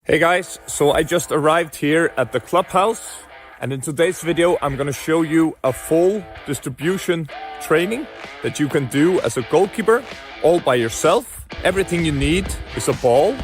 Hey guys, so I just arrived here at the clubhouse, and in today's video I'm gonna show you a full distribution training that you can do as a goalkeeper all by yourself. Everything you need is a ball.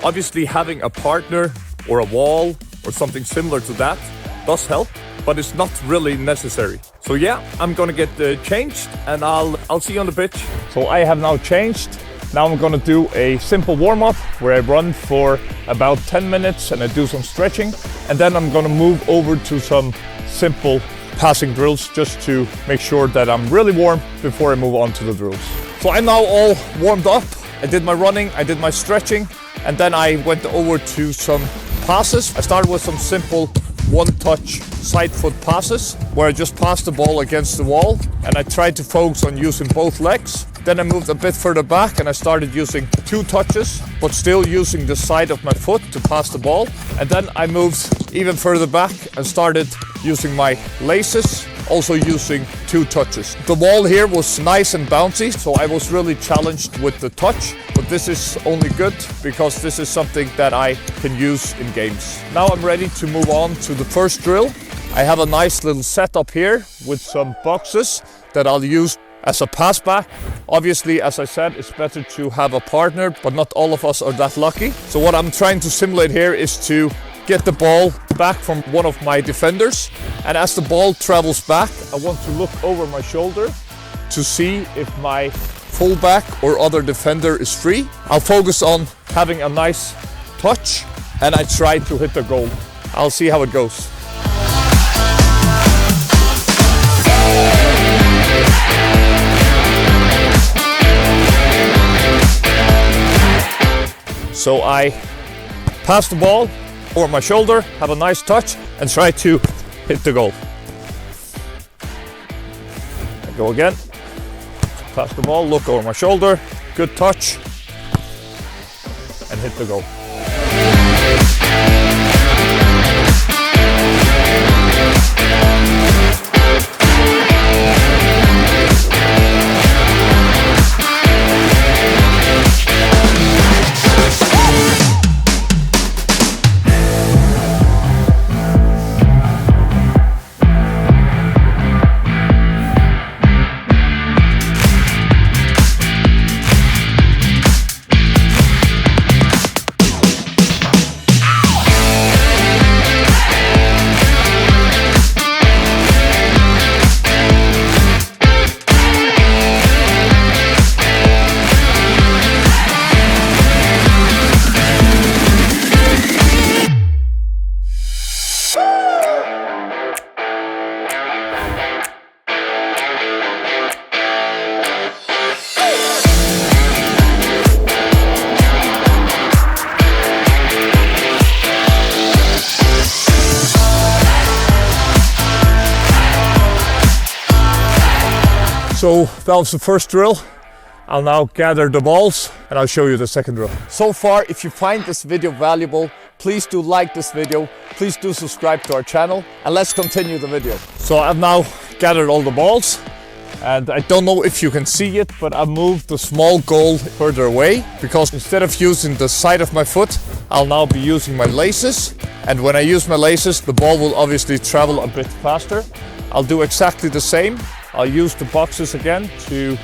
Obviously having a partner or a wall or something similar to that does help, but it's not really necessary. So yeah, I'm gonna get changed and I'll see you on the pitch. So I have now changed. Now I'm gonna do a simple warm-up where I run for about 10 minutes and I do some stretching. And then I'm gonna move over to some simple passing drills just to make sure that I'm really warm before I move on to the drills. So I'm now all warmed up. I did my running, I did my stretching, and then I went over to some passes. I started with some simple one-touch side foot passes where I just passed the ball against the wall and I tried to focus on using both legs. Then I moved a bit further back and I started using two touches, but still using the side of my foot to pass the ball. And then I moved even further back and started using my laces, also using two touches. The wall here was nice and bouncy, so I was really challenged with the touch, but this is only good because this is something that I can use in games. Now I'm ready to move on to the first drill. I have a nice little setup here with some boxes that I'll use as a pass back. Obviously, as I said, it's better to have a partner, but not all of us are that lucky. So what I'm trying to simulate here is to get the ball back from one of my defenders. And as the ball travels back, I want to look over my shoulder to see if my fullback or other defender is free. I'll focus on having a nice touch and I try to hit the goal. I'll see how it goes. So I pass the ball over my shoulder, have a nice touch, and try to hit the goal. I go again, pass the ball, look over my shoulder, good touch, and hit the goal. So that was the first drill. I'll now gather the balls and I'll show you the second drill. So far, if you find this video valuable, please do like this video, please do subscribe to our channel, and let's continue the video. So I've now gathered all the balls and I don't know if you can see it, but I moved the small goal further away because instead of using the side of my foot, I'll now be using my laces. And when I use my laces, the ball will obviously travel a bit faster. I'll do exactly the same. I'll use the boxes again to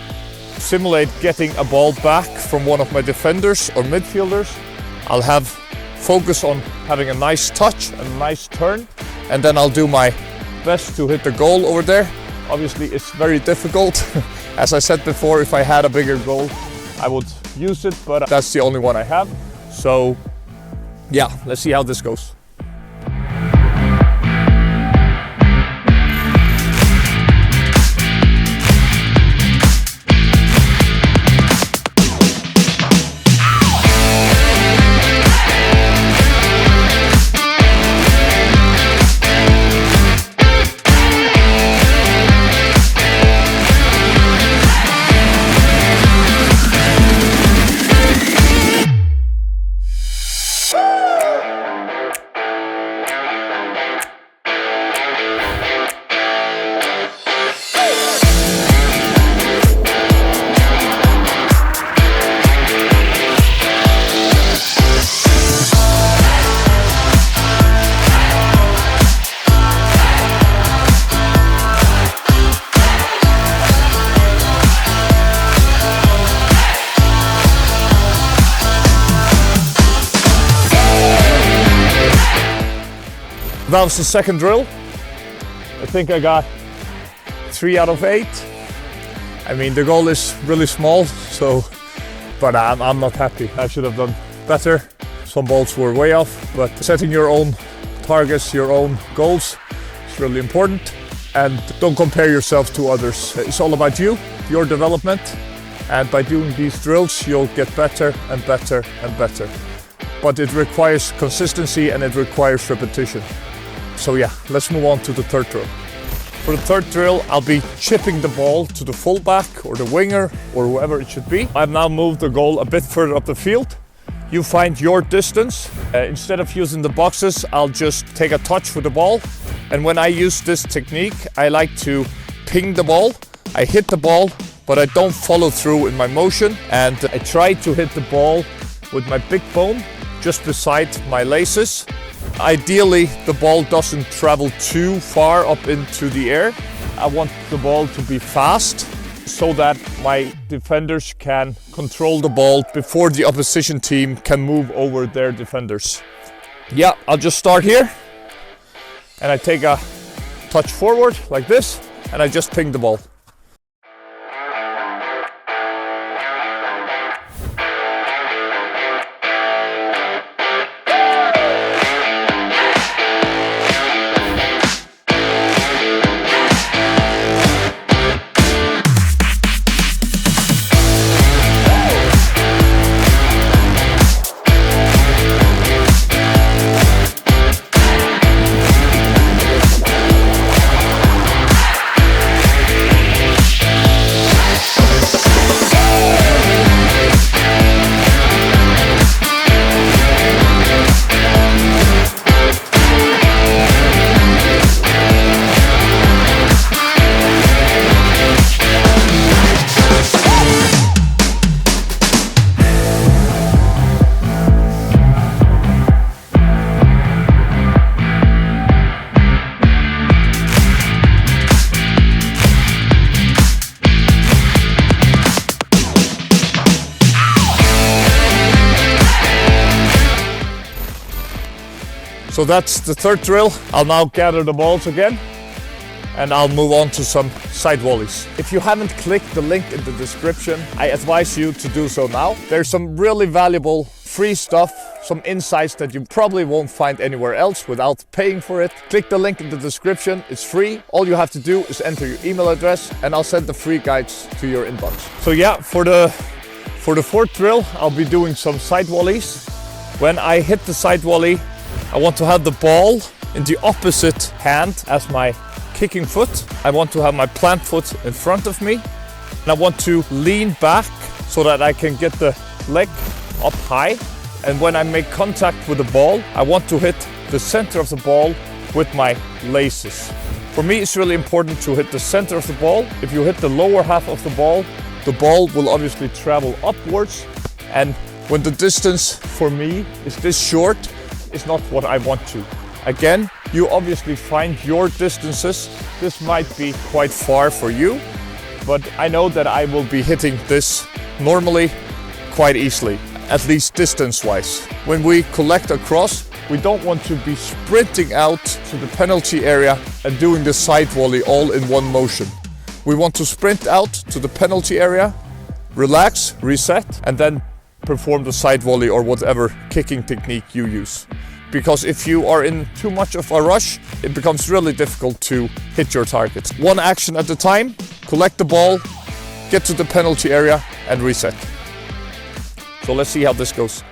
simulate getting a ball back from one of my defenders or midfielders. I'll have focus on having a nice touch and a nice turn, and then I'll do my best to hit the goal over there. Obviously it's very difficult. As I said before, if I had a bigger goal, I would use it, but that's the only one I have. So yeah, let's see how this goes. That was the second drill. I think I got 3 out of 8. I mean, the goal is really small, but I'm not happy. I should have done better. Some balls were way off, but setting your own targets, your own goals is really important. And don't compare yourself to others. It's all about you, your development. And by doing these drills, you'll get better and better and better. But it requires consistency and it requires repetition. So yeah, let's move on to the third drill. For the third drill, I'll be chipping the ball to the fullback or the winger or whoever it should be. I've now moved the goal a bit further up the field. You find your distance. Instead of using the boxes, I'll just take a touch with the ball. And when I use this technique, I like to ping the ball. I hit the ball, but I don't follow through in my motion. And I try to hit the ball with my big bone just beside my laces. Ideally, the ball doesn't travel too far up into the air. I want the ball to be fast so that my defenders can control the ball before the opposition team can move over their defenders. Yeah, I'll just start here. And I take a touch forward like this, and I just ping the ball. So that's the third drill. I'll now gather the balls again and I'll move on to some side volleys. If you haven't clicked the link in the description, I advise you to do so now. There's some really valuable free stuff, some insights that you probably won't find anywhere else without paying for it. Click the link in the description, it's free. All you have to do is enter your email address and I'll send the free guides to your inbox. So yeah, for the fourth drill, I'll be doing some side volleys. When I hit the side volley, I want to have the ball in the opposite hand as my kicking foot. I want to have my plant foot in front of me. And I want to lean back so that I can get the leg up high. And when I make contact with the ball, I want to hit the center of the ball with my laces. For me, it's really important to hit the center of the ball. If you hit the lower half of the ball will obviously travel upwards. And when the distance for me is this short, it's not what I want to. Again, you obviously find your distances. This might be quite far for you, but I know that I will be hitting this normally quite easily, at least distance-wise. When we collect across, we don't want to be sprinting out to the penalty area and doing the side volley all in one motion. We want to sprint out to the penalty area, relax, reset, and then perform the side volley or whatever kicking technique you use. Because if you are in too much of a rush, it becomes really difficult to hit your targets. One action at a time, collect the ball, get to the penalty area and reset. So let's see how this goes.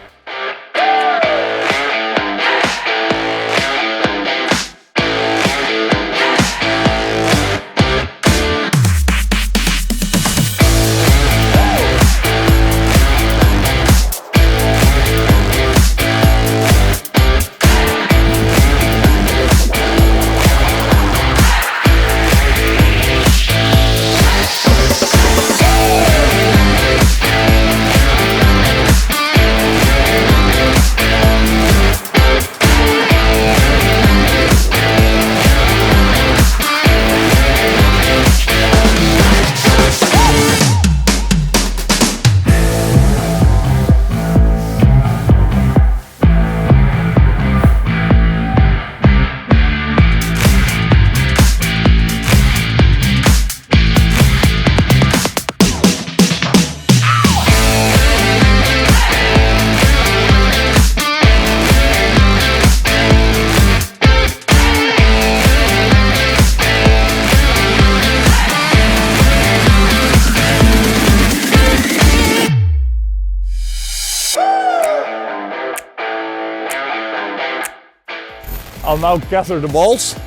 I'll now gather the balls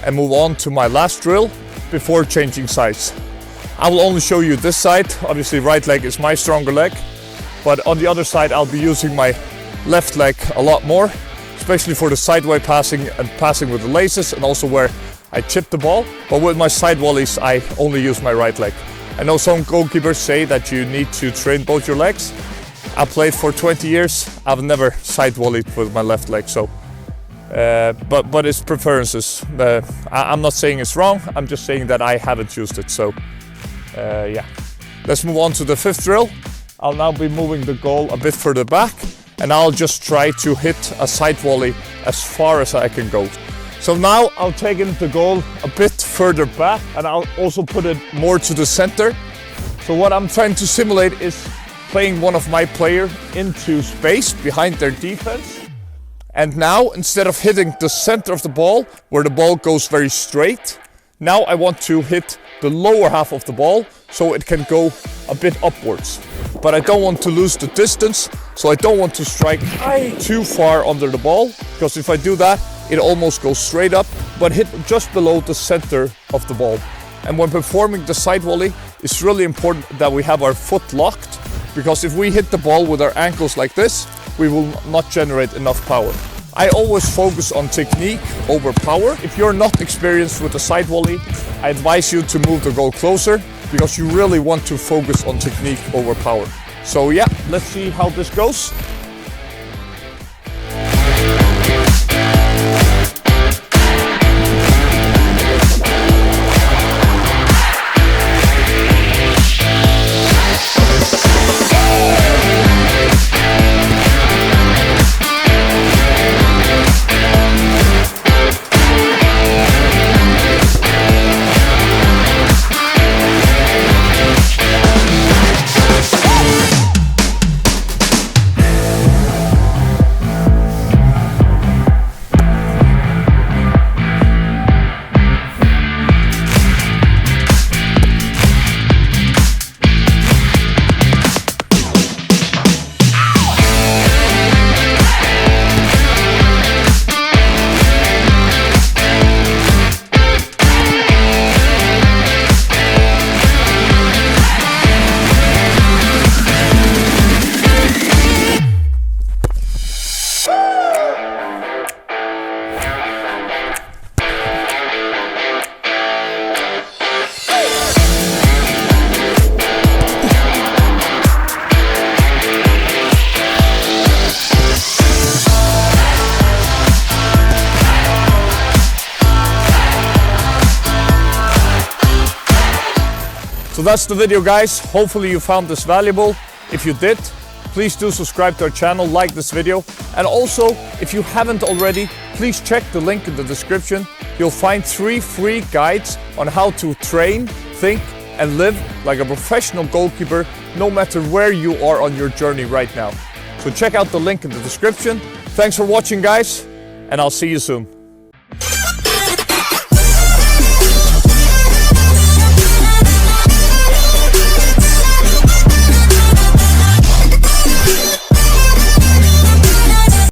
and move on to my last drill before changing sides. I will only show you this side. Obviously right leg is my stronger leg, but on the other side I'll be using my left leg a lot more, especially for the sideway passing and passing with the laces, and also where I chip the ball. But with my side volleys I only use my right leg. I know some goalkeepers say that you need to train both your legs. I played for 20 years, I've never side volleyed with my left leg, so but it's preferences. I'm not saying it's wrong, I'm just saying that I haven't used it. So yeah, let's move on to the fifth drill. I'll now be moving the goal a bit further back, and I'll just try to hit a side volley as far as I can go. So now I'll take in the goal a bit further back, and I'll also put it more to the center. So what I'm trying to simulate is playing one of my players into space behind their defense. And now, instead of hitting the center of the ball, where the ball goes very straight, now I want to hit the lower half of the ball so it can go a bit upwards. But I don't want to lose the distance, so I don't want to strike too far under the ball, because if I do that, it almost goes straight up, but hit just below the center of the ball. And when performing the side volley, it's really important that we have our foot locked, because if we hit the ball with our ankles like this, we will not generate enough power. I always focus on technique over power. If you're not experienced with the side volley, I advise you to move the goal closer, because you really want to focus on technique over power. So yeah, let's see how this goes. So that's the video, guys. Hopefully you found this valuable. If you did, please do subscribe to our channel, like this video. And also, if you haven't already, please check the link in the description. You'll find 3 free guides on how to train, think, and live like a professional goalkeeper, no matter where you are on your journey right now. So check out the link in the description. Thanks for watching, guys, and I'll see you soon.